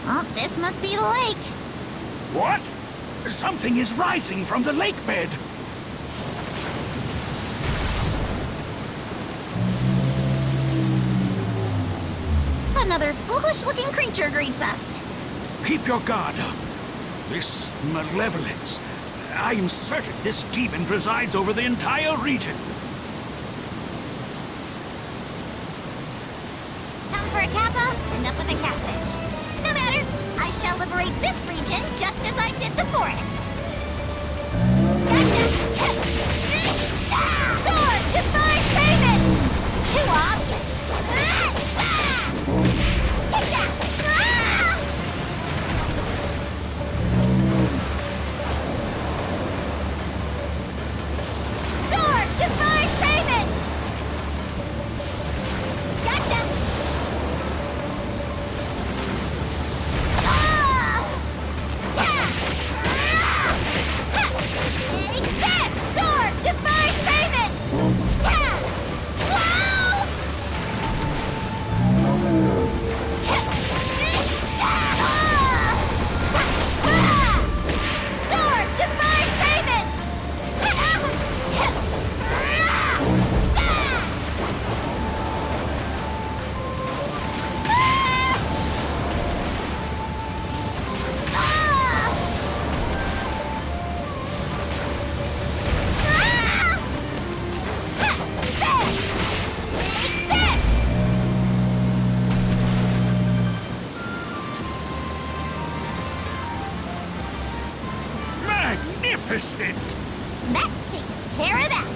Oh, this must be the lake. What? Something is rising from the lake bed. Another foolish-looking creature greets us. Keep your guard up. This malevolence. I am certain this demon presides over the entire region. Come for a kappa, end up with a catfish. No matter, I shall liberate this region just as I did the forest. Gotcha! Sword, divine payment! Too obvious. Take that! Sword, divine payment! Gotcha! Take that! Sword, divine payment! Whoa! Sword, divine payment! Magnificent! That takes care of that.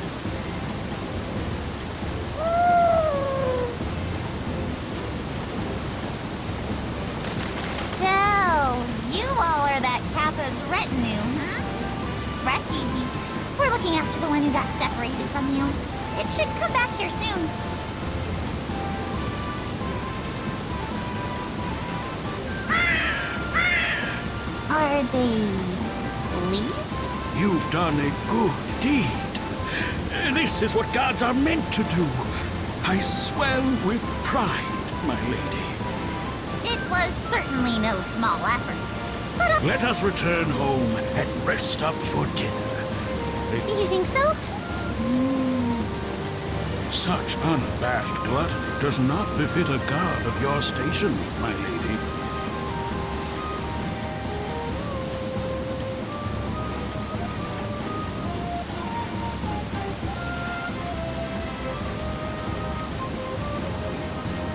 So, you all are that Kappa's retinue, huh? Rest easy. We're looking after the one who got separated from you. It should come back here soon. Are they pleased? You've done a good deed. This is what gods are meant to do. I swell with pride, my lady. It was certainly no small effort. But Let us return home and rest up for dinner. you think so? Such unabashed gluttony does not befit a god of your station, my lady.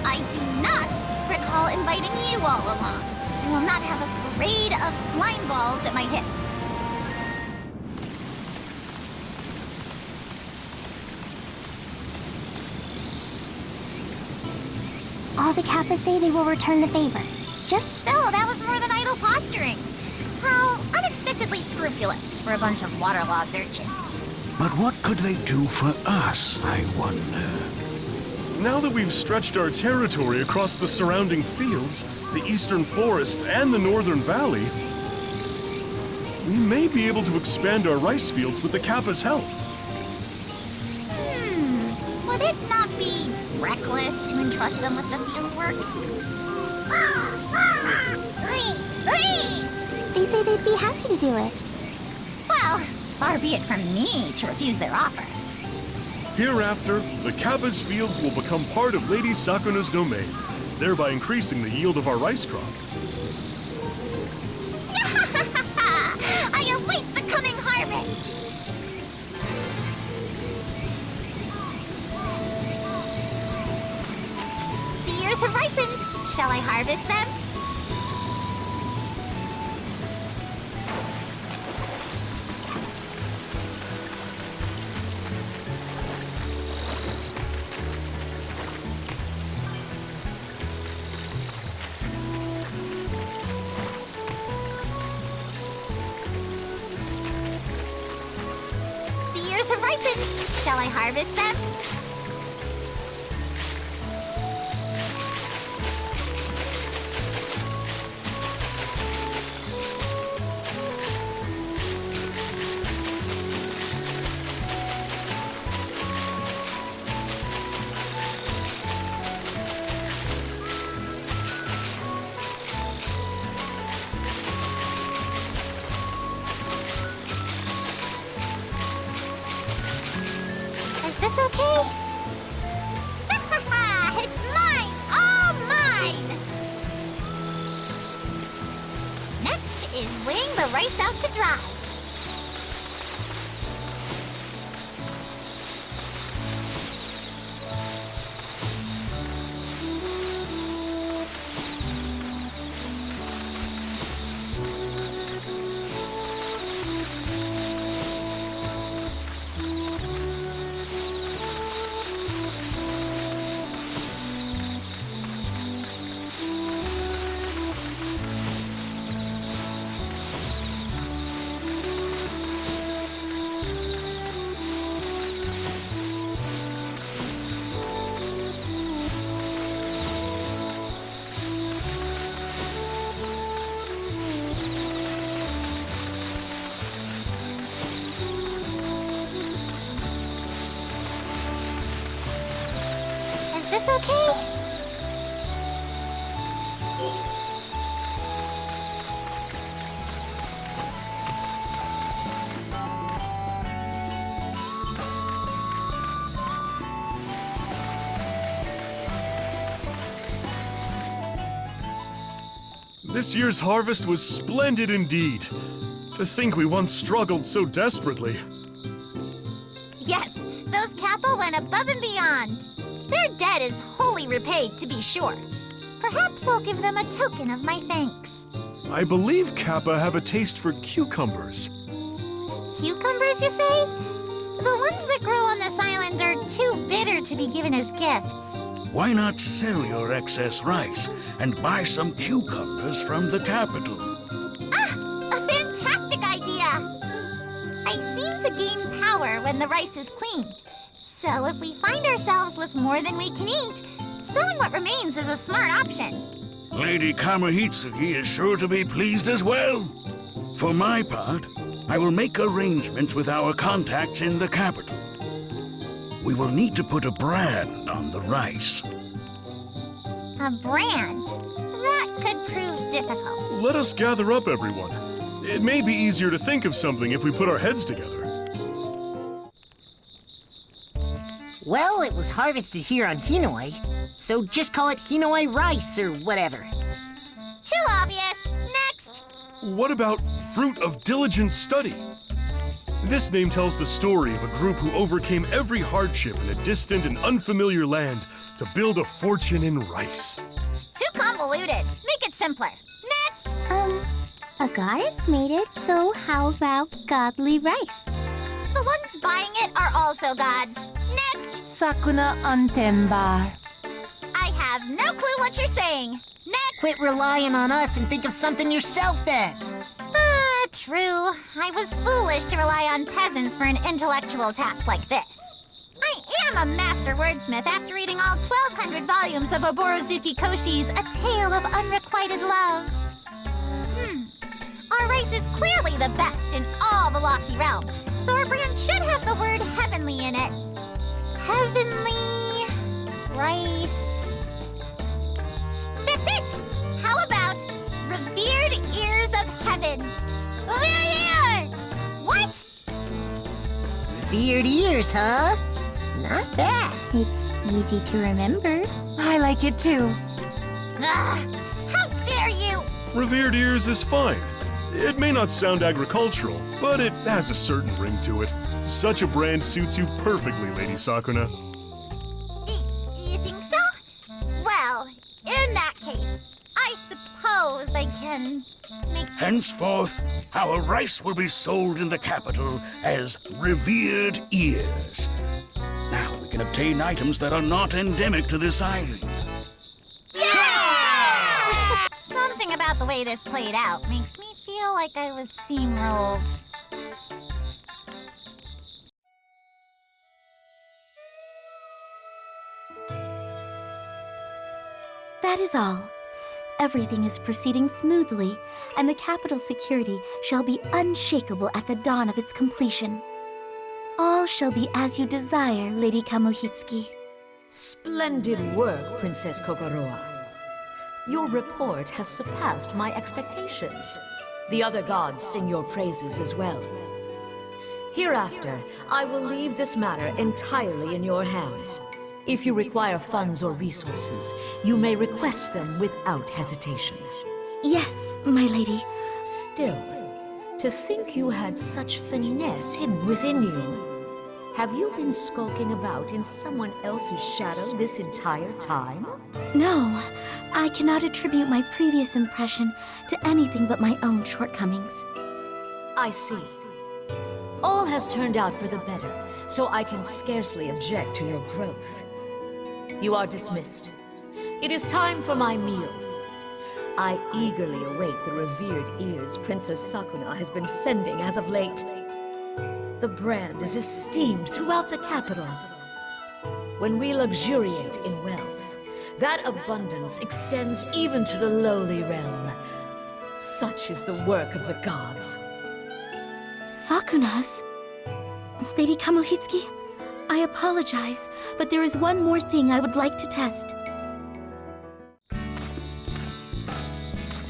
I do not recall inviting you all along. I will not have a parade of slime balls at my hip. All the Kappas say they will return the favor. Just so, that was more than idle posturing. How unexpectedly scrupulous for a bunch of waterlogged urchins. But what could they do for us, I wonder? Now that we've stretched our territory across the surrounding fields, the eastern forest, and the northern valley, we may be able to expand our rice fields with the Kappa's help. Would it not be reckless to entrust them with the field work? They say they'd be happy to do it. Well, far be it from me to refuse their offer. Hereafter, the Kappa's fields will become part of Lady Sakuna's domain, thereby increasing the yield of our rice crop. I await the coming harvest! The ears have ripened. Shall I harvest them? The ears have ripened. Shall I harvest them? this okay? It's mine! All mine! Next is laying the rice out to dry. Is this okay? This year's harvest was splendid indeed. To think we once struggled so desperately. Yes, those Kappa went above and beyond. Their debt is wholly repaid, to be sure. Perhaps I'll give them a token of my thanks. I believe Kappa have a taste for cucumbers. Cucumbers, you say? The ones that grow on this island are too bitter to be given as gifts. Why not sell your excess rice and buy some cucumbers from the capital? Ah, a fantastic idea! I seem to gain power when the rice is cleaned. So if we find ourselves with more than we can eat, selling what remains is a smart option. Lady Kamuhitsuki is sure to be pleased as well. For my part, I will make arrangements with our contacts in the capital. We will need to put a brand on the rice. A brand? That could prove difficult. Let us gather up, everyone. It may be easier to think of something if we put our heads together. Well, it was harvested here on Hinoi, so just call it Hinoi rice or whatever. Too obvious. Next! What about Fruit of Diligent Study? This name tells the story of a group who overcame every hardship in a distant and unfamiliar land to build a fortune in rice. Too convoluted. Make it simpler. Next! A goddess made it, so how about godly rice? The ones buying it are also gods. Next! Sakuna Antembar. I have no clue what you're saying. Next! Quit relying on us and think of something yourself then. True. I was foolish to rely on peasants for an intellectual task like this. I am a master wordsmith after reading all 1,200 volumes of Oborozuki Koshi's A Tale of Unrequited Love. Our rice is clearly the best in all the lofty realm, so our brand should have the word heavenly in it. Heavenly rice. That's it! How about revered ears of heaven? What? Revered ears, huh? Not bad. It's easy to remember. I like it too. Ugh, how dare you! Revered ears is fine. It may not sound agricultural, but it has a certain ring to it. Such a brand suits you perfectly, Lady Sakuna. You think so? Well, in that case, I suppose I can make... Henceforth, our rice will be sold in the capital as revered ears. Now we can obtain items that are not endemic to this island. Yeah! Something about the way this played out makes me feel like I was steamrolled. That is all. Everything is proceeding smoothly, and the capital's security shall be unshakable at the dawn of its completion. All shall be as you desire, Lady Kamuhitsuki. Splendid work, Princess Kokoroa. Your report has surpassed my expectations. The other gods sing your praises as well. Hereafter, I will leave this matter entirely in your hands. If you require funds or resources, you may request them without hesitation. Yes, my lady. Still, to think you had such finesse hidden within you. Have you been skulking about in someone else's shadow this entire time? No, I cannot attribute my previous impression to anything but my own shortcomings. I see. All has turned out for the better, so I can scarcely object to your growth. You are dismissed. It is time for my meal. I eagerly await the revered ears Princess Sakuna has been sending as of late. The brand is esteemed throughout the capital. When we luxuriate in wealth, that abundance extends even to the lowly realm. Such is the work of the gods. Sakuna's? Lady Kamohitsuki, I apologize, but there is one more thing I would like to test.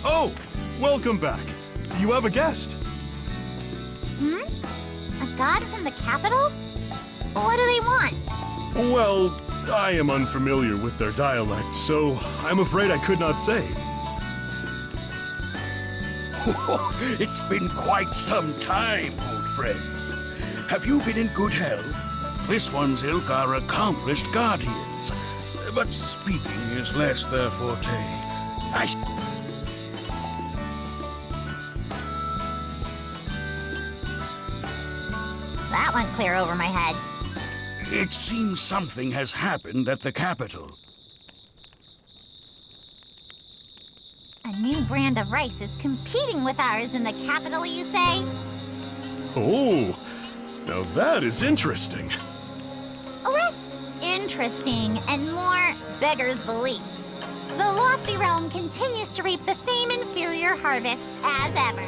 Oh, welcome back. You have a guest. A god from the capital? What do they want? Well, I am unfamiliar with their dialect, so I'm afraid I could not say. It's been quite some time, old friend. Have you been in good health? This one's ilk are accomplished guardians, but speaking is less their forte. That went clear over my head. It seems something has happened at the capital. A new brand of rice is competing with ours in the capital, you say? Oh, now that is interesting. Less interesting and more beggar's belief. The lofty realm continues to reap the same inferior harvests as ever.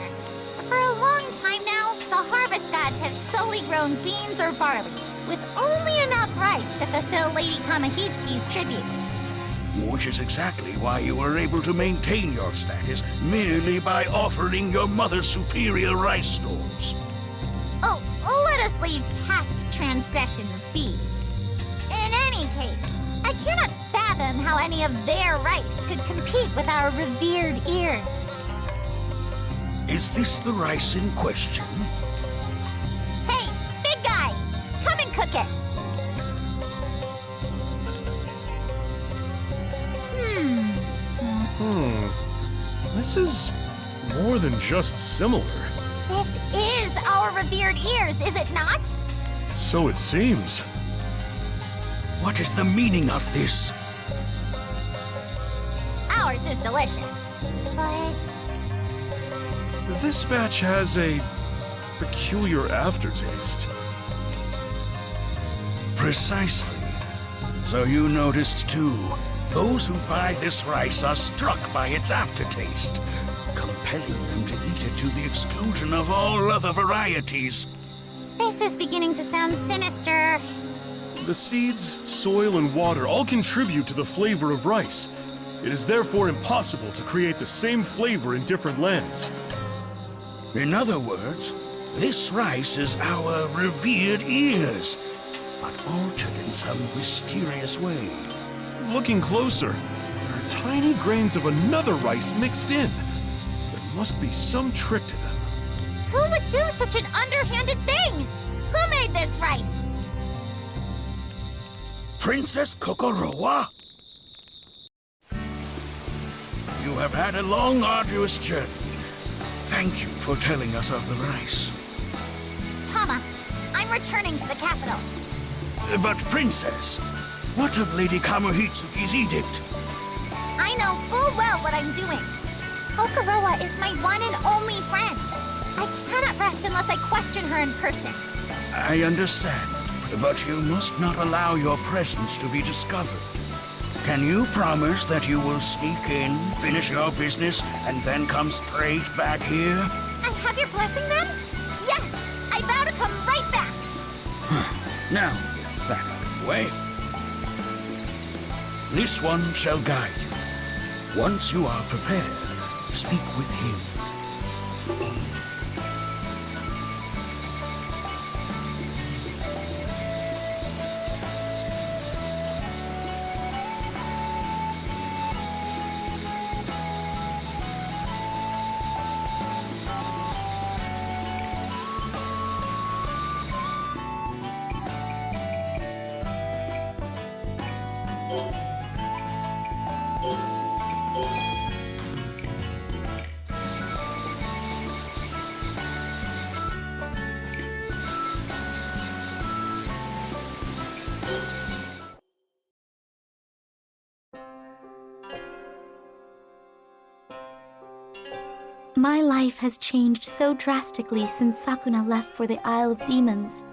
For a long time now, the harvest gods have solely grown beans or barley, with only enough rice to fulfill Lady Kamohitsuki's tribute. Which is exactly why you were able to maintain your status merely by offering your mother superior rice stores. Oh, let us leave past transgressions be. In any case, I cannot fathom how any of their rice could compete with our revered ears. Is this the rice in question? Hey, big guy! Come and cook it! This is more than just similar. This is our revered ears, is it not? So it seems. What is the meaning of this? Ours is delicious, but... This batch has a peculiar aftertaste. Precisely. So you noticed too. Those who buy this rice are struck by its aftertaste, compelling them to eat it to the exclusion of all other varieties. This is beginning to sound sinister. The seeds, soil, and water all contribute to the flavor of rice. It is therefore impossible to create the same flavor in different lands. In other words, this rice is our revered ears, but altered in some mysterious way. Looking closer, there are tiny grains of another rice mixed in. There must be some trick to them. Who would do such an underhanded thing? Who made this rice? Princess Kokorowa? You have had a long, arduous journey. Thank you for telling us of the rice. Tama, I'm returning to the capital. But, Princess, what of Lady Kamohitsuki's edict? I know full well what I'm doing. Kokorowa is my one and only friend. I cannot rest unless I question her in person. I understand, but you must not allow your presence to be discovered. Can you promise that you will sneak in, finish your business, and then come straight back here? I have your blessing then? Yes! I vow to come right back! Now, that out of the way. This one shall guide you. Once you are prepared, speak with him. My life has changed so drastically since Sakuna left for the Isle of Demons.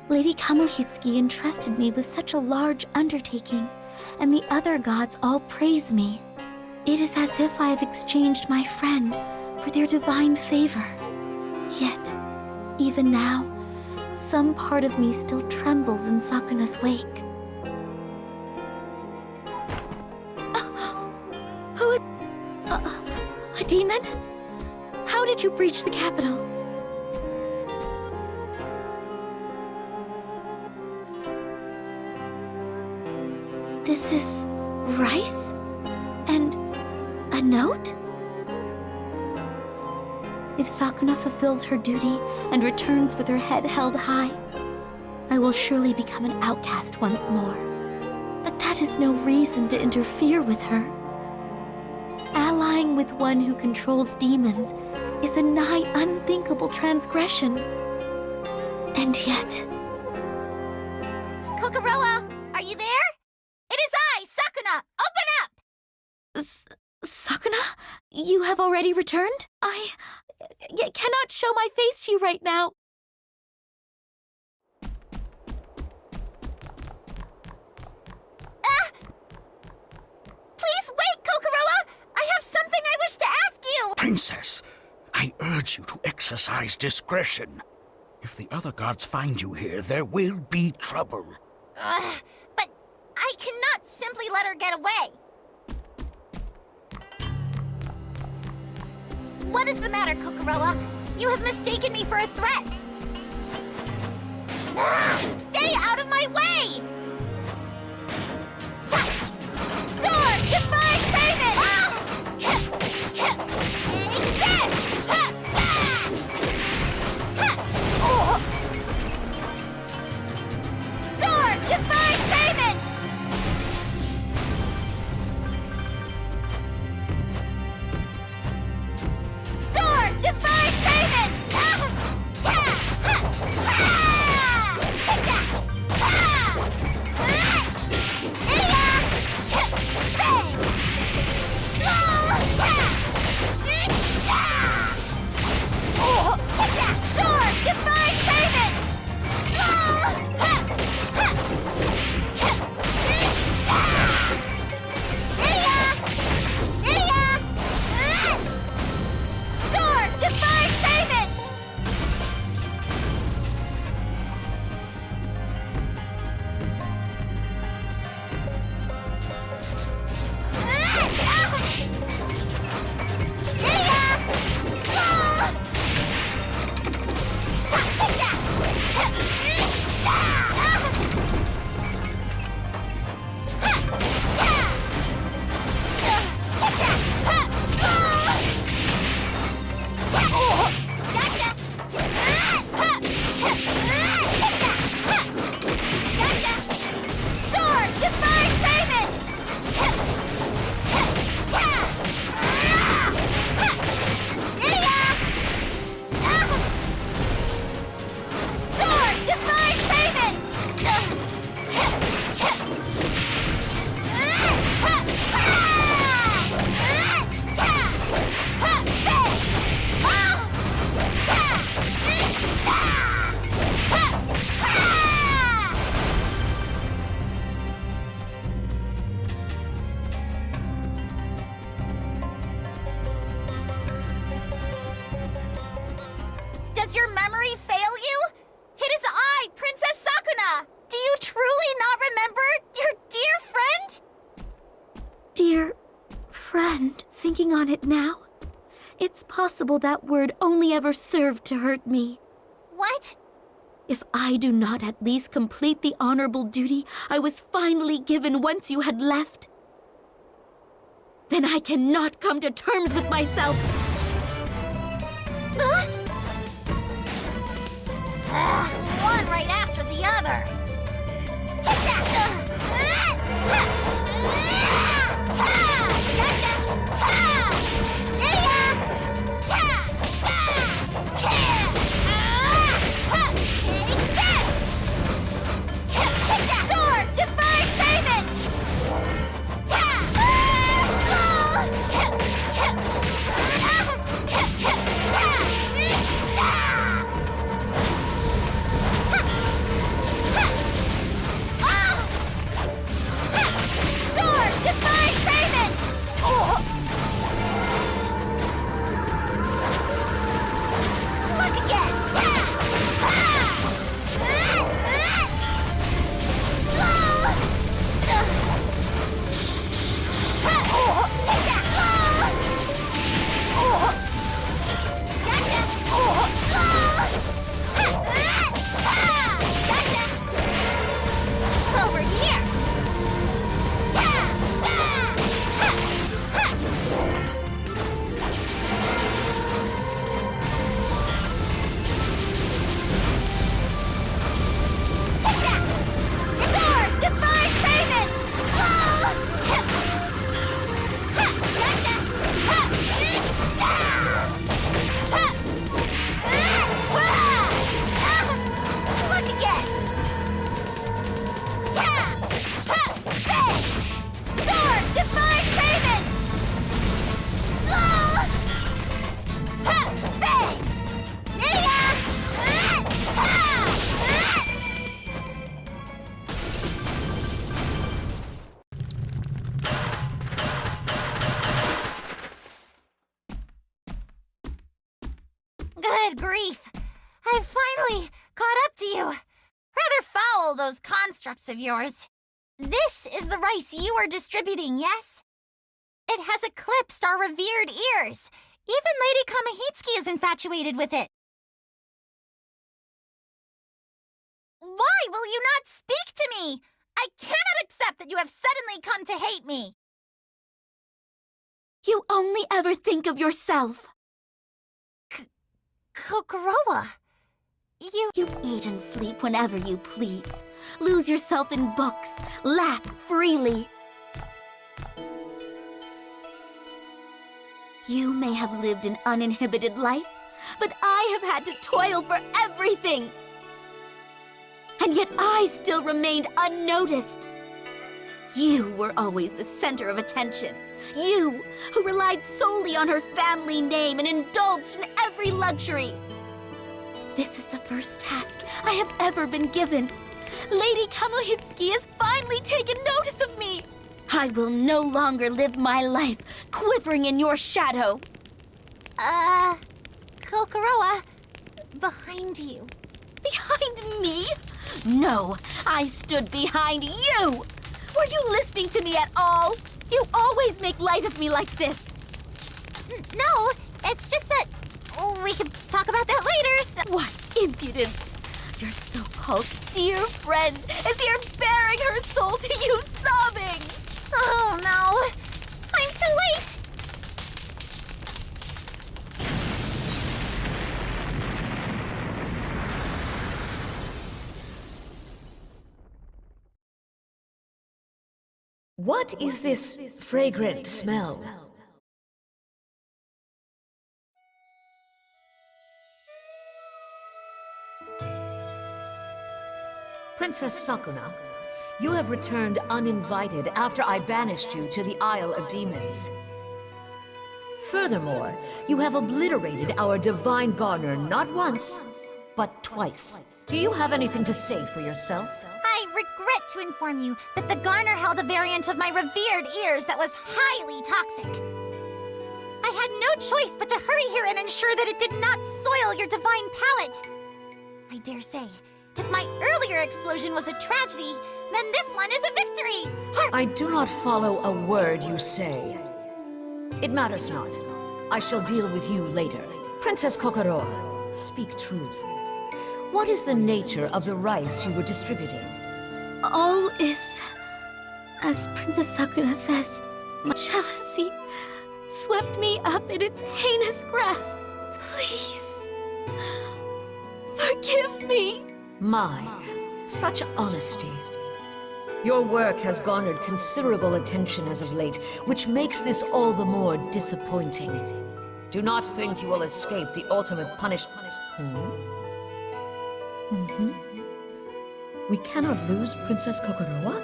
Lady Kamohitsuki entrusted me with such a large undertaking, and the other gods all praise me. It is as if I have exchanged my friend for their divine favor. Yet, even now, some part of me still trembles in Sakuna's wake. Who is... a demon? How did you breach the capital? This is rice? And a note? If Sakuna fulfills her duty and returns with her head held high, I will surely become an outcast once more. But that is no reason to interfere with her. Allying with one who controls demons is a nigh unthinkable transgression. And yet... Kokoroa, are you there? It is I, Sakuna! Open up! Sakuna? You have already returned? I cannot show my face to you right now. Please wait, Kokoroa! I have something I wish to ask you! Princess, I urge you to exercise discretion. If the other gods find you here, there will be trouble. But I cannot simply let her get away. What is the matter, Kokoroa? You have mistaken me for a threat. Stay out of my way! Sword, divine payment! Take this! Sword, divine payment! Sword, divine payment! Does your memory fail you? It is I, Princess Sakuna! Do you truly not remember your dear friend? Dear friend, thinking on it now, it's possible that word only ever served to hurt me. What? If I do not at least complete the honorable duty I was finally given once you had left, then I cannot come to terms with myself. One right after the other. Take that! Good grief. I've finally caught up to you. Rather foul, those constructs of yours. This is the rice you are distributing, yes? It has eclipsed our revered ears. Even Lady Kamihitsuki is infatuated with it. Why will you not speak to me? I cannot accept that you have suddenly come to hate me. You only ever think of yourself. Kokorowa, you eat and sleep whenever you please. Lose yourself in books. Laugh freely. You may have lived an uninhibited life, but I have had to toil for everything. And yet I still remained unnoticed. You were always the center of attention. You, who relied solely on her family name and indulged in every luxury. This is the first task I have ever been given. Lady Kamuhitsuki has finally taken notice of me. I will no longer live my life quivering in your shadow. Kokorowa, behind you. Behind me? No, I stood behind you. Were you listening to me at all? You always make light of me like this. No, it's just that we could talk about that later. So What impudence! Your so-called dear friend is here bearing her soul to you, sobbing. Oh no, I'm too late. What is this fragrant smell? Princess Sakuna, you have returned uninvited after I banished you to the Isle of Demons. Furthermore, you have obliterated our divine garner not once, but twice. Do you have anything to say for yourself? I regret to inform you that the garner held a variant of my revered ears that was highly toxic. I had no choice but to hurry here and ensure that it did not soil your divine palate. I dare say, if my earlier explosion was a tragedy, then this one is a victory! I do not follow a word you say. It matters not. I shall deal with you later. Princess Kokorowa, speak true. What is the nature of the rice you were distributing? All is, as Princess Sakuna says, my jealousy swept me up in its heinous grasp. Please, forgive me. My, such honesty. Your work has garnered considerable attention as of late, which makes this all the more disappointing. Do not think you will escape the ultimate punishment. We cannot lose Princess Kokorowa?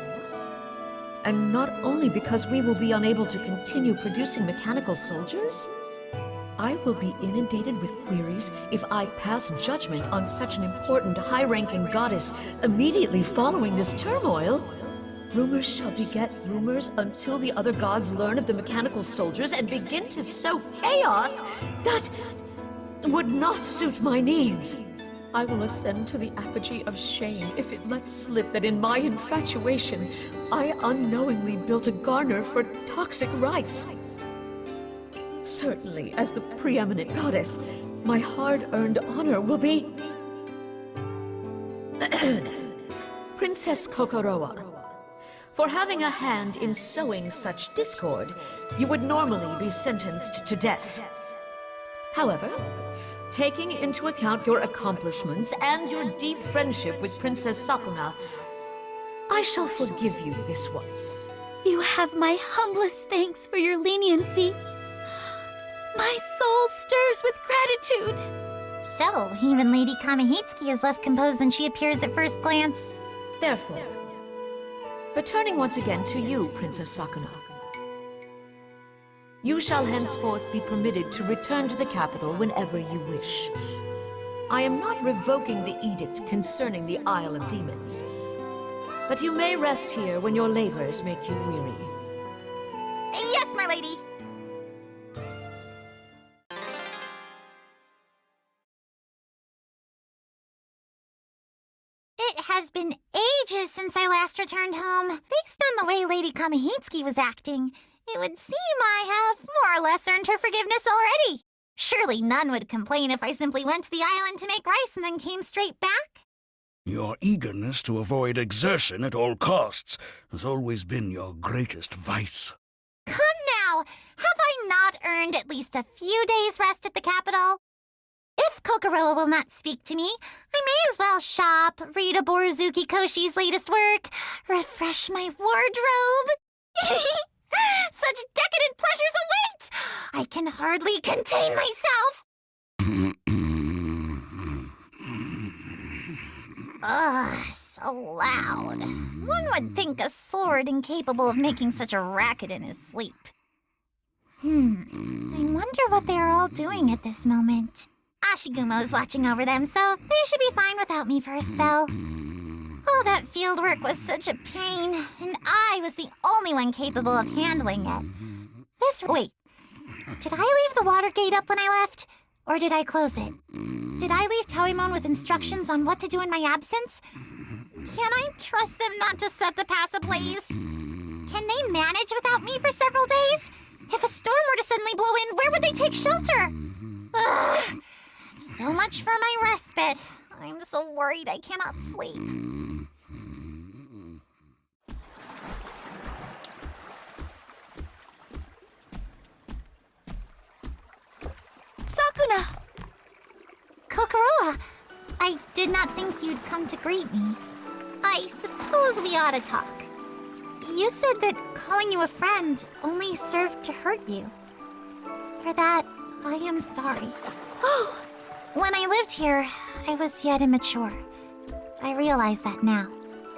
And not only because we will be unable to continue producing mechanical soldiers, I will be inundated with queries if I pass judgment on such an important high-ranking goddess immediately following this turmoil. Rumors shall beget rumors until the other gods learn of the mechanical soldiers and begin to sow chaos that would not suit my needs. I will ascend to the apogee of shame if it lets slip that in my infatuation, I unknowingly built a garner for toxic rice. Certainly, as the preeminent goddess, my hard-earned honor will be... Princess Kokorowa. For having a hand in sowing such discord, you would normally be sentenced to death. However, taking into account your accomplishments and your deep friendship with Princess Sakuna, I shall forgive you this once. You have my humblest thanks for your leniency. My soul stirs with gratitude. So, even Lady Kamihitsuki is less composed than she appears at first glance. Therefore, returning once again to you, Princess Sakuna. You shall henceforth be permitted to return to the capital whenever you wish. I am not revoking the edict concerning the Isle of Demons, but you may rest here when your labors make you weary. Yes, my lady. has been ages since I last returned home. Based on the way Lady Kamihitsuki was acting, it would seem I have more or less earned her forgiveness already. Surely none would complain if I simply went to the island to make rice and then came straight back. Your eagerness to avoid exertion at all costs has always been your greatest vice. Come now, have I not earned at least a few days' rest at the capital? If Kokoroa will not speak to me, I may as well shop, read Oborozuki Koshi's latest work, refresh my wardrobe. Such decadent pleasures await! I can hardly contain myself. Ugh, so loud. One would think a sword incapable of making such a racket in his sleep. I wonder what they are all doing at this moment. Ashigumo is watching over them, so they should be fine without me for a spell. All that field work was such a pain, and I was the only one capable of handling it. Wait, did I leave the water gate up when I left? Or did I close it? Did I leave Toemon with instructions on what to do in my absence? Can I trust them not to set the pass ablaze? Can they manage without me for several days? If a storm were to suddenly blow in, where would they take shelter? Ugh, so much for my respite. I'm so worried I cannot sleep. Sakuna! Kokoroa, I did not think you'd come to greet me. I suppose we ought to talk. You said that calling you a friend only served to hurt you. For that, I am sorry. Oh, when I lived here, I was yet immature. I realize that now.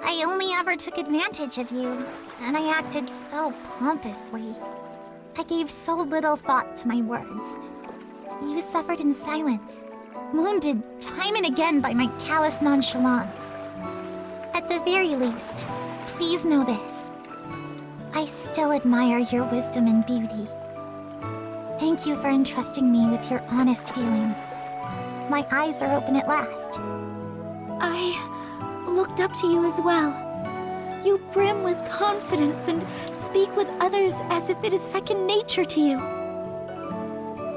I only ever took advantage of you, and I acted so pompously. I gave so little thought to my words. You suffered in silence, wounded time and again by my callous nonchalance. At the very least, please know this. I still admire your wisdom and beauty. Thank you for entrusting me with your honest feelings. My eyes are open at last. I looked up to you as well. You brim with confidence and speak with others as if it is second nature to you.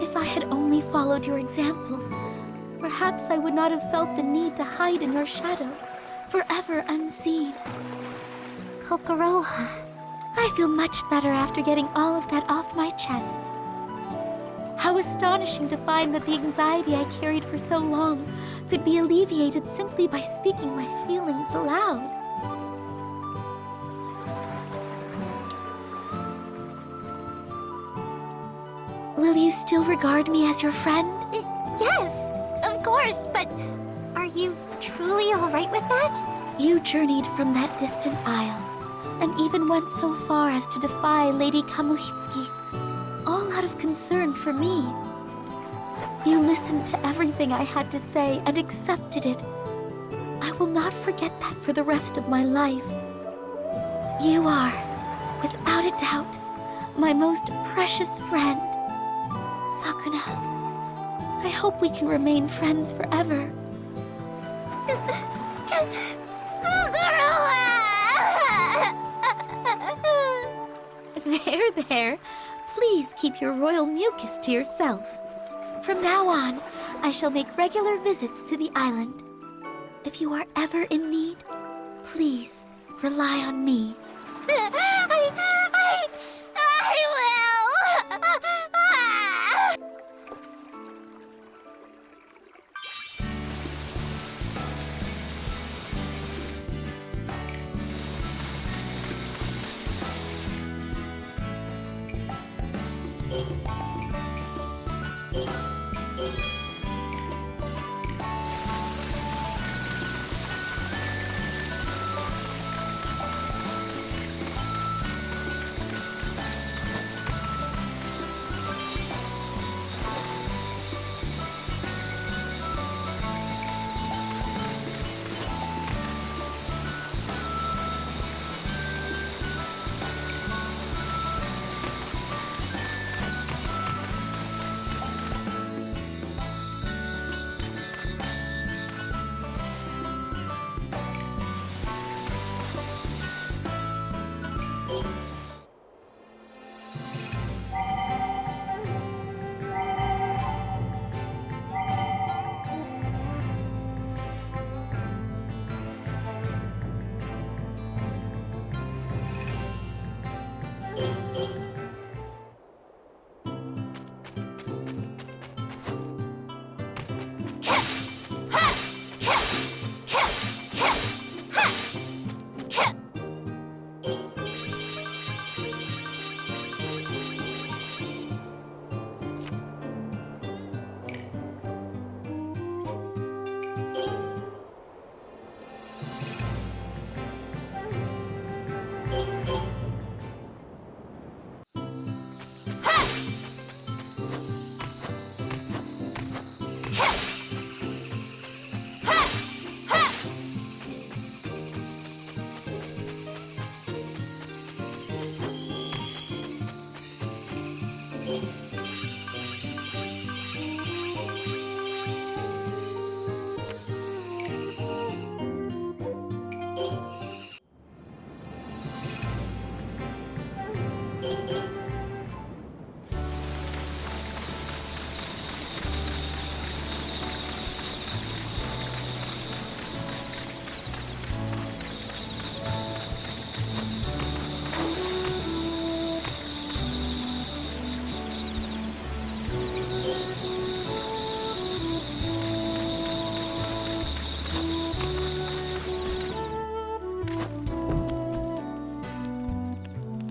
If I had only followed your example, perhaps I would not have felt the need to hide in your shadow, forever unseen. Kokoroa, I feel much better after getting all of that off my chest. How astonishing to find that the anxiety I carried for so long could be alleviated simply by speaking my feelings aloud. Will you still regard me as your friend? Yes, of course, but are you truly all right with that? You journeyed from that distant isle, and even went so far as to defy Lady Kamuhitsuki, all out of concern for me. You listened to everything I had to say and accepted it. I will not forget that for the rest of my life. You are, without a doubt, my most precious friend. Sakuna, I hope we can remain friends forever. There. Please keep your royal mucus to yourself. From now on, I shall make regular visits to the island. If you are ever in need, please rely on me. I will!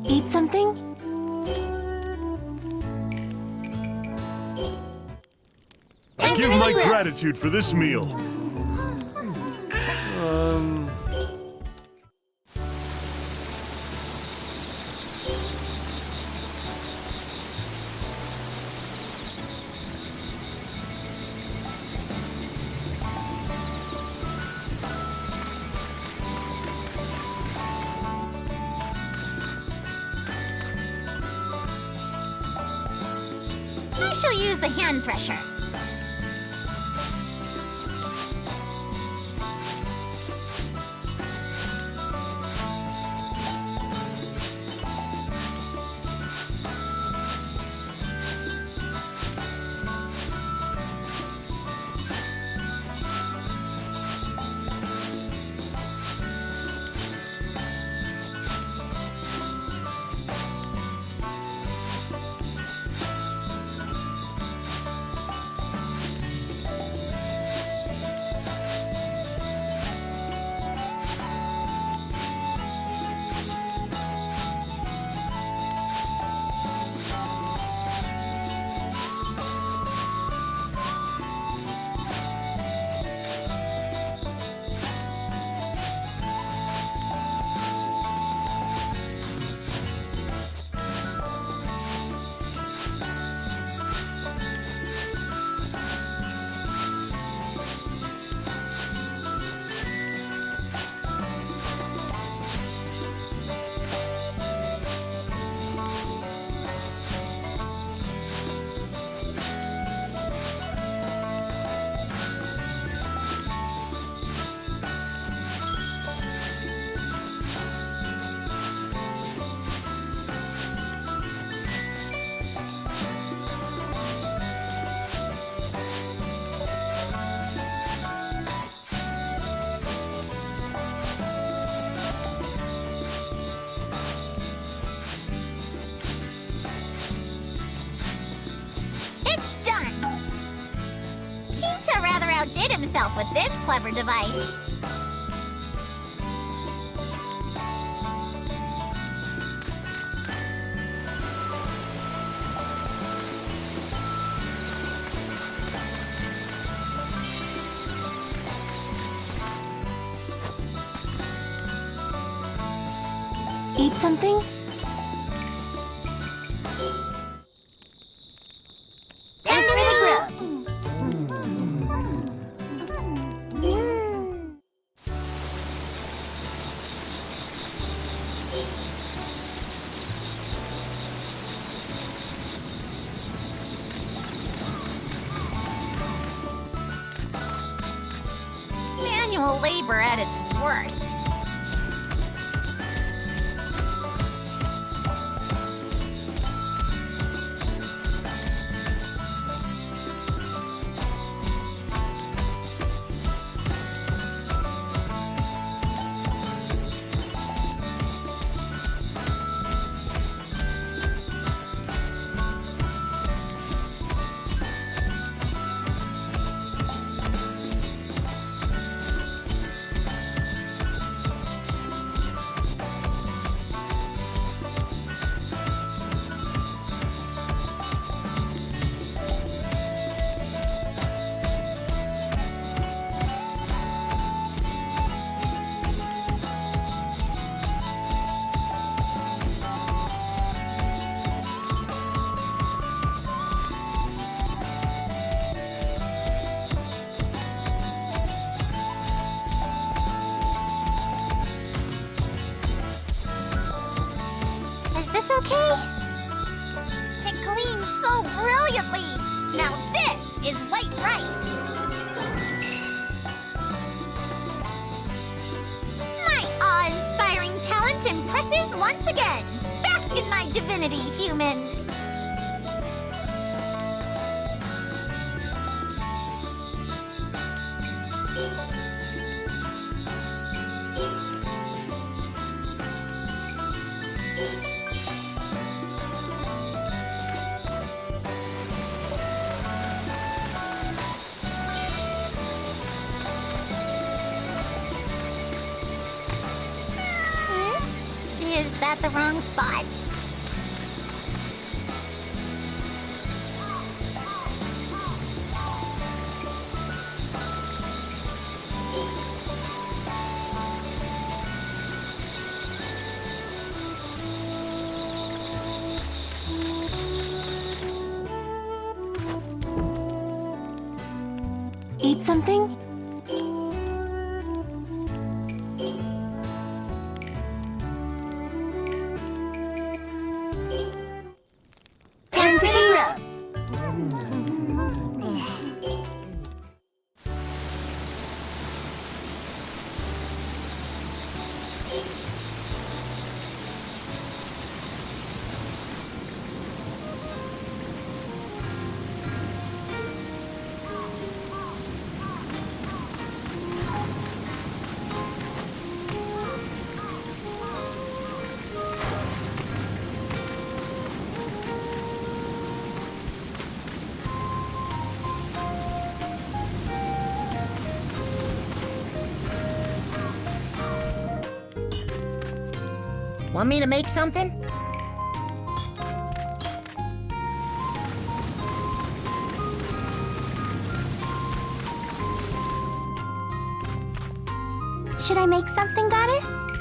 Eat something? I give my gratitude for this meal. I shall use the hand thresher. Outdid himself with this clever device. Eat something? Thanks for the grill. Manual labor at its worst. Is this okay? It gleams so brilliantly! Now this is white rice! My awe-inspiring talent impresses once again! Bask in my divinity, humans! Is that the wrong spot? Eat something? Want me to make something? Should I make something, Goddess?